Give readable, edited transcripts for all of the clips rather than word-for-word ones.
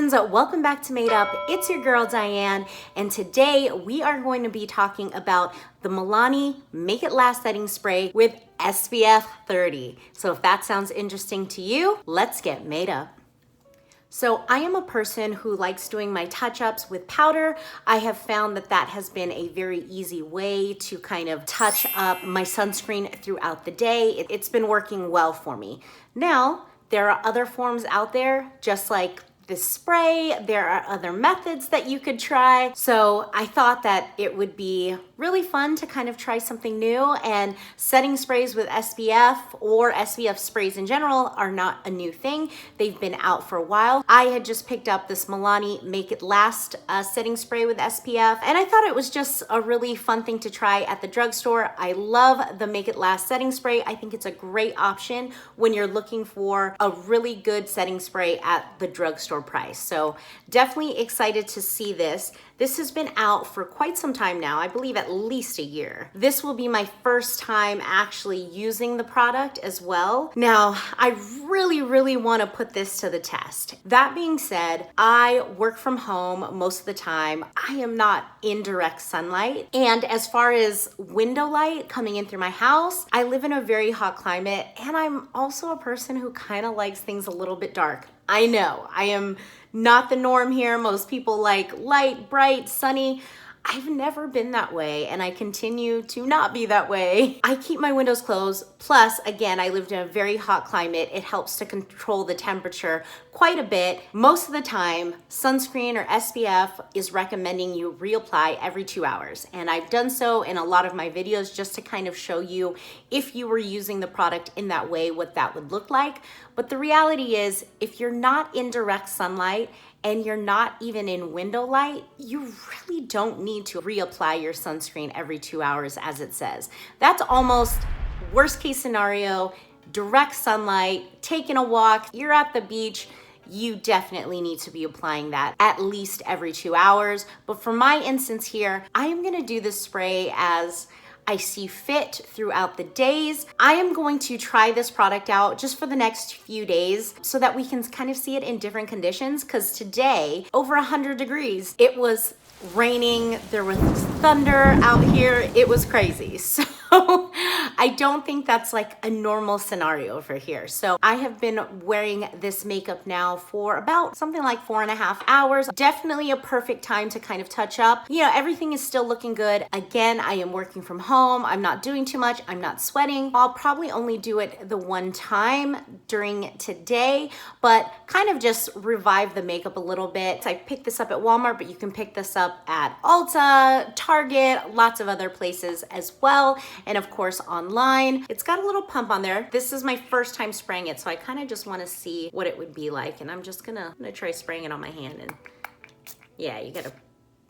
friends, welcome back to Made Up. It's your girl Diane, and today we are going to be talking about the Milani Make It Last Setting Spray with SPF 30. So if that sounds interesting to you, let's get made up. So I am a person who likes doing my touch-ups with powder. I have found that that has been a very easy way to kind of touch up my sunscreen throughout the day. It's been working well for me. Now, there are other forms out there, just like this spray. There are other methods that you could try. So I thought that it would be really fun to kind of try something new, and setting sprays with SPF or SPF sprays in general are not a new thing. They've been out for a while. I had just picked up this Milani Make It Last setting spray with SPF, and I thought it was just a really fun thing to try at the drugstore. I love the Make It Last setting spray. I think it's a great option when you're looking for a really good setting spray at the drugstore price. So definitely excited to see this. This has been out for quite some time now, I believe at least a year. This will be my first time actually using the product as well. Now, I really want to put this to the test. That being said, I work from home most of the time. I am not in direct sunlight. And as far as window light coming in through my house, I live in a very hot climate, and I'm also a person who kind of likes things a little bit dark. I know, I am not the norm here. Most people like light, bright, sunny. I've never been that way, and I continue to not be that way. I keep my windows closed. Plus, again, I lived in a very hot climate. It helps to control the temperature quite a bit. Most of the time, sunscreen or SPF is recommending you reapply every 2 hours. And I've done so in a lot of my videos just to kind of show you, if you were using the product in that way, what that would look like. But the reality is, if you're not in direct sunlight and you're not even in window light, you really don't need to reapply your sunscreen every 2 hours, as it says. That's almost worst case scenario, direct sunlight, taking a walk, you're at the beach, you definitely need to be applying that at least every 2 hours. But for my instance here, I am gonna do this spray as I see fit throughout the days. I am going to try this product out just for the next few days so that we can kind of see it in different conditions, because today, over 100 degrees, it was raining, there was thunder out here, it was crazy. So I don't think that's like a normal scenario for here. So I have been wearing this makeup now for about something like 4.5 hours. Definitely a perfect time to kind of touch up. You know, everything is still looking good. Again, I am working from home. I'm not doing too much. I'm not sweating. I'll probably only do it the one time during today, but kind of just revive the makeup a little bit. I picked this up at Walmart, but you can pick this up at Ulta, Target, lots of other places as well. And of course online. It's got a little pump on there. This is my first time spraying it, so I kind of just want to see what it would be like. And I'm just gonna try spraying it on my hand, and yeah, you gotta,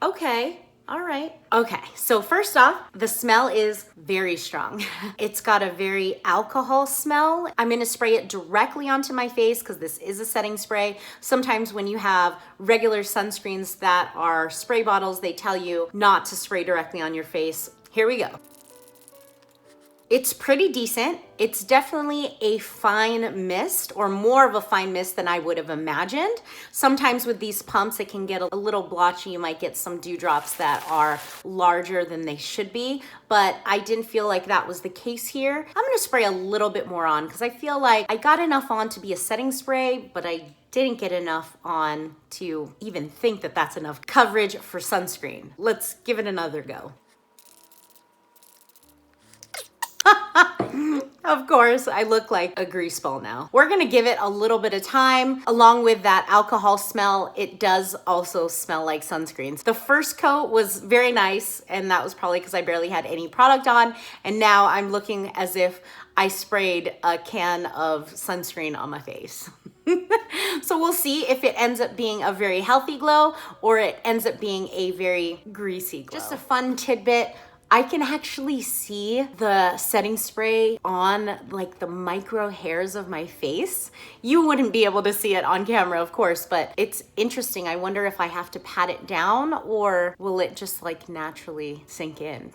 okay. All right. Okay, so first off, the smell is very strong. It's got a very alcohol smell. I'm gonna spray it directly onto my face because this is a setting spray. Sometimes when you have regular sunscreens that are spray bottles, they tell you not to spray directly on your face. Here we go. It's pretty decent. It's definitely a fine mist, or more of a fine mist than I would have imagined. Sometimes with these pumps, it can get a little blotchy. You might get some dewdrops that are larger than they should be, but I didn't feel like that was the case here. I'm gonna spray a little bit more on because I feel like I got enough on to be a setting spray, but I didn't get enough on to even think that that's enough coverage for sunscreen. Let's give it another go. Of course, I look like a grease ball now. We're gonna give it a little bit of time. Along with that alcohol smell, it does also smell like sunscreens. The first coat was very nice, and that was probably because I barely had any product on, and now I'm looking as if I sprayed a can of sunscreen on my face. So we'll see if it ends up being a very healthy glow or it ends up being a very greasy glow. Just a fun tidbit. I can actually see the setting spray on like the micro hairs of my face. You wouldn't be able to see it on camera, of course, but it's interesting. I wonder if I have to pat it down or will it just like naturally sink in?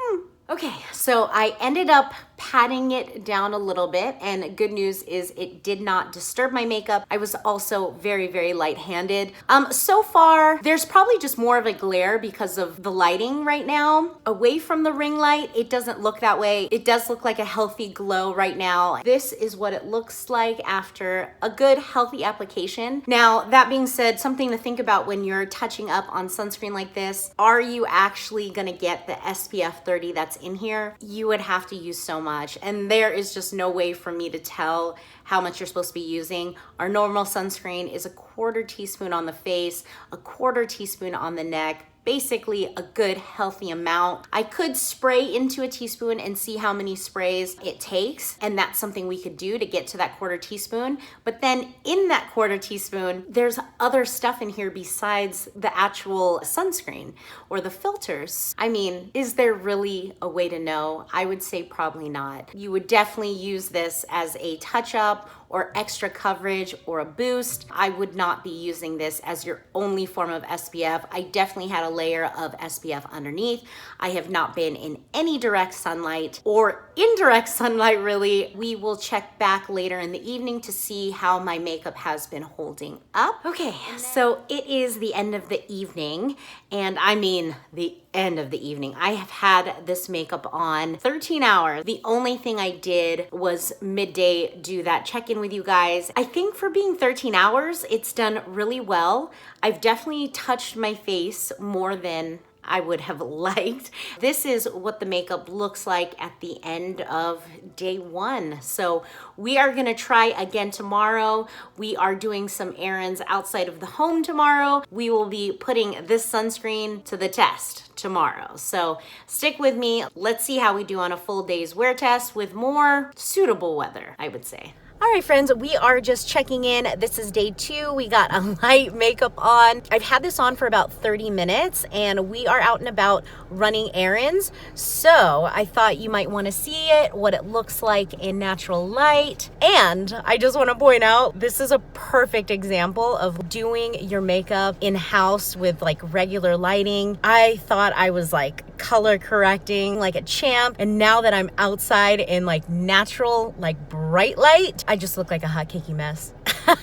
Okay, so I ended up patting it down a little bit, and good news is it did not disturb my makeup. I was also very, very light-handed. So far, there's probably just more of a glare because of the lighting right now. Away from the ring light, it doesn't look that way. It does look like a healthy glow right now. This is what it looks like after a good, healthy application. Now, that being said, something to think about when you're touching up on sunscreen like this, are you actually gonna get the SPF 30 that's in here? You would have to use so much, and there is just no way for me to tell how much you're supposed to be using. Our normal sunscreen is a 1/4 teaspoon on the face, a 1/4 teaspoon on the neck, basically a good healthy amount. I could spray into a teaspoon and see how many sprays it takes, and that's something we could do to get to that 1/4 teaspoon. But then in that 1/4 teaspoon, there's other stuff in here besides the actual sunscreen or the filters. I mean, is there really a way to know? I would say probably not. You would definitely use this as a touch-up or extra coverage or a boost. I would not be using this as your only form of SPF. I definitely had a layer of SPF underneath. I have not been in any direct sunlight or indirect sunlight really. We will check back later in the evening to see how my makeup has been holding up. Okay, so it is the end of the evening, and I mean the end of the evening. I have had this makeup on 13 hours. The only thing I did was midday do that check-in with you guys. I think for being 13 hours, it's done really well. I've definitely touched my face more than I would have liked. This is what the makeup looks like at the end of day 1. So we are gonna try again tomorrow. We are doing some errands outside of the home tomorrow. We will be putting this sunscreen to the test tomorrow. So stick with me. Let's see how we do on a full day's wear test with more suitable weather, I would say. All right, friends, we are just checking in. This is day 2. We got a light makeup on. I've had this on for about 30 minutes, and we are out and about running errands. So I thought you might want to see it, what it looks like in natural light. And I just want to point out, this is a perfect example of doing your makeup in-house with like regular lighting. I thought I was like color correcting like a champ, and now that I'm outside in like natural, like bright light, I just look like a hot cakey mess. Oh,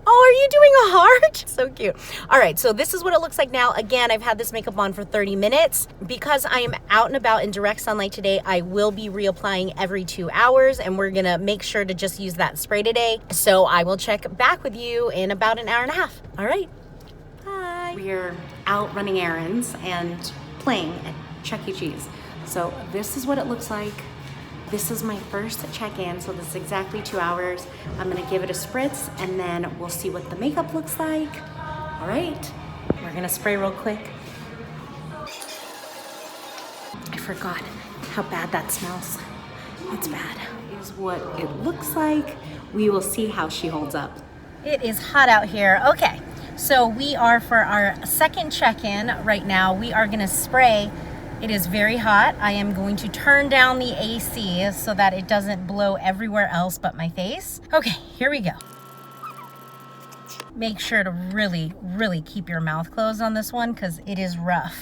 are you doing a heart? So cute. All right, so this is what it looks like now. Again, I've had this makeup on for 30 minutes. Because I am out and about in direct sunlight today, I will be reapplying every 2 hours, and we're gonna make sure to just use that spray today. So I will check back with you in about an hour and a half. All right, bye. We're out running errands and playing at Chuck E. Cheese. So this is what it looks like. This is my first check-in, so this is exactly 2 hours. I'm gonna give it a spritz, and then we'll see what the makeup looks like. All right, we're gonna spray real quick. I forgot how bad that smells. It's bad. Here's what it looks like. We will see how she holds up. It is hot out here. Okay, so we are for our second check-in right now. We are gonna spray. It is very hot. I am going to turn down the AC so that it doesn't blow everywhere else but my face. Okay, here we go. Make sure to really, really keep your mouth closed on this one because it is rough.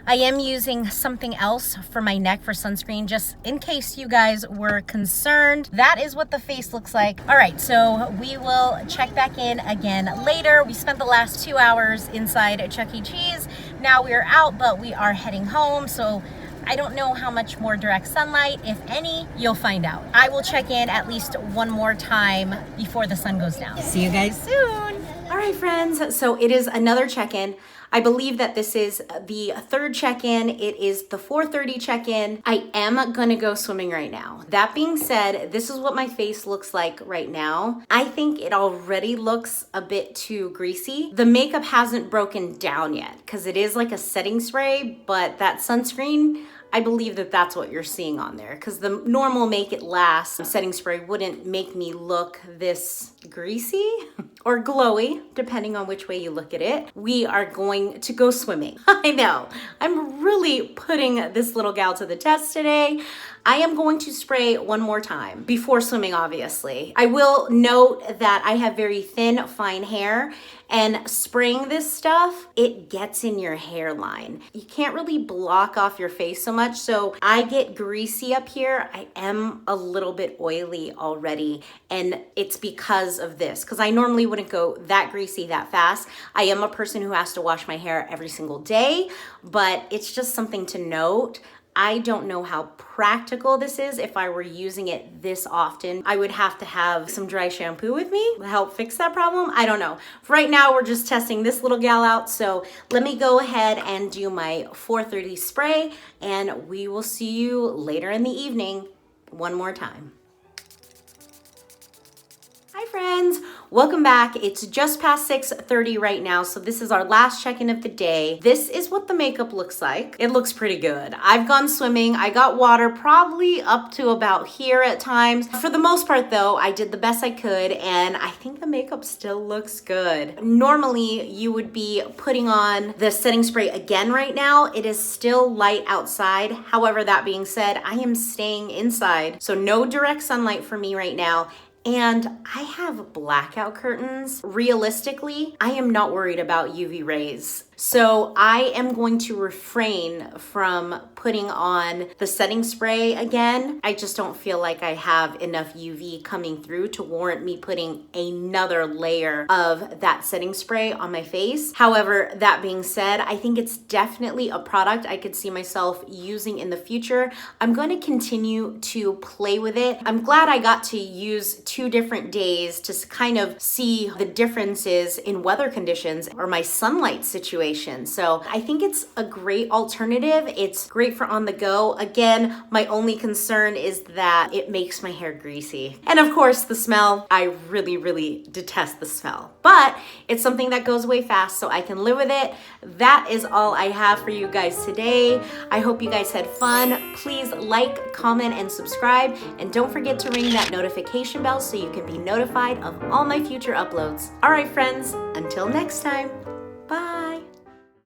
I am using something else for my neck for sunscreen, just in case you guys were concerned. That is what the face looks like. All right, so we will check back in again later. We spent the last 2 hours inside at Chuck E. Cheese. Now we are out, but we are heading home, so I don't know how much more direct sunlight, if any, you'll find out. I will check in at least one more time before the sun goes down. See you guys soon. All right, friends, so it is another check-in. I believe that this is the third check-in. It is the 4:30 check-in. I am gonna go swimming right now. That being said, this is what my face looks like right now. I think it already looks a bit too greasy. The makeup hasn't broken down yet because it is like a setting spray, but that sunscreen, I believe that that's what you're seeing on there because the normal Make It Last setting spray wouldn't make me look this greasy. or glowy, depending on which way you look at it, we are going to go swimming. I know, I'm really putting this little gal to the test today. I am going to spray one more time before swimming, obviously. I will note that I have very thin, fine hair, and spraying this stuff, it gets in your hairline. You can't really block off your face so much, so I get greasy up here. I am a little bit oily already, and it's because of this, because I normally wouldn't go that greasy that fast. I am a person who has to wash my hair every single day, but it's just something to note. I don't know how practical this is. If I were using it this often, I would have to have some dry shampoo with me to help fix that problem. I don't know. For right now, we're just testing this little gal out. So let me go ahead and do my 4:30 spray, and we will see you later in the evening one more time. Hi friends, welcome back. It's just past 6:30 right now, so this is our last check-in of the day. This is what the makeup looks like. It looks pretty good. I've gone swimming. I got water probably up to about here at times. For the most part though, I did the best I could, and I think the makeup still looks good. Normally, you would be putting on the setting spray again right now. It is still light outside. However, that being said, I am staying inside, so no direct sunlight for me right now. And I have blackout curtains. Realistically, I am not worried about UV rays. So I am going to refrain from putting on the setting spray again. I just don't feel like I have enough UV coming through to warrant me putting another layer of that setting spray on my face. However, that being said, I think it's definitely a product I could see myself using in the future. I'm going to continue to play with it. I'm glad I got to use 2 different days to kind of see the differences in weather conditions or my sunlight situation. So I think it's a great alternative. It's great for on the go. Again, my only concern is that it makes my hair greasy. And of course, the smell, I really, really detest the smell. But it's something that goes away fast, so I can live with it. That is all I have for you guys today. I hope you guys had fun. Please like, comment, and subscribe. And don't forget to ring that notification bell so you can be notified of all my future uploads. All right, friends, until next time, bye.